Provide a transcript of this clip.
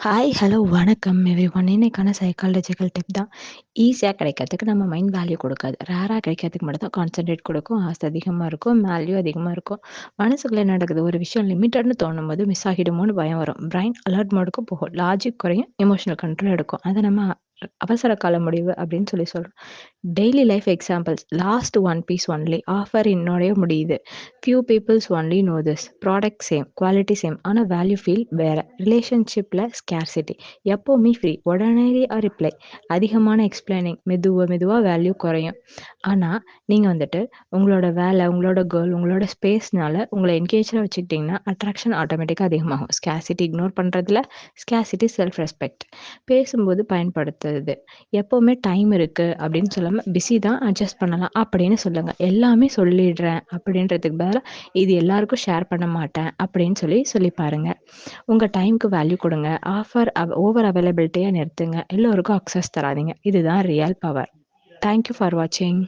Hi, hello, வணக்கம் everyone. இன்னைக்கான psychological tip தான். ஈஸியா கிடைக்கிறதுக்கு நம்ம மைண்ட் வேல்யூ குடுக்காது. ரேரா கிடைக்கிறதுக்கு மட்டும் தான் கான்சன்ட்ரேட் குடுக்கும். ஆசை அதிகமா இருக்கும். வேல்யூ அதிகமா இருக்கும். மனசுக்குள்ள என்ன நடக்குது? ஒரு விஷயம் லிமிட்டட்னு தோணும்போது மிஸ் ஆகிடுமோன்னு பயம் வரும். பிரைன் அலர்ட் மோடுக்கு போகும். லாஜிக் குறையும். எமோஷனல் கண்ட்ரோல் எடுக்கும். அத நம்ம அவசர கால முடிவு அப்படின்னு சொல்றோம். Daily life examples. Last one piece only. Offer இன்னோடயே முடியுது. Few peoples only know this. Product same, quality same. ஆனா வேல்யூ ஃபீல் வேற. ரிலேஷன்ஷிப்ல ஸ்கேர்சிட்டி. எப்பவுமே ஃப்ரீ. உடனடியா ரிப்ளை. அதிகமான எக்ஸ்பிளைனிங். மெதுவா மெதுவா வேல்யூ குறையும். ஆனா, நீங்க வந்துட்டு உங்களோட வேலை, உங்களோட கோல், உங்களோட ஸ்பேஸ்னால உங்கள என்கேஜ்டா வச்சுக்கிட்டீங்கன்னா, அட்ராக்ஷன் ஆட்டோமேட்டிக்கா அதிகமாகும். ஸ்கேர்சிட்டி இக்னோர் பண்றதுல, ஸ்கேர்சிட்டி செல்ஃப் ரெஸ்பெக்ட். பேசும்போது பயன்படுத்துறது. எப்பவுமே டைம் இருக்கு அப்படின்னு சொல்லாம, பிஸி தான் அட்ஜஸ்ட் பண்ணலாம் அப்படின்னு சொல்லுங்க. எல்லாமே சொல்லிடுறேன் அப்படின்றதுக்கு பதிலா, இது எல்லாருக்கும் ஷேர் பண்ண மாட்டேன் அப்படின்னு சொல்லி பாருங்க. உங்க டைம்க்கு வேல்யூ குடுங்க. ஓவர் அவைலபிலிட்டிய நிறுத்துங்க. எல்லோருக்கும் அக்சஸ் தராதீங்க. இதுதான் real power. Thank you for வாட்சிங்.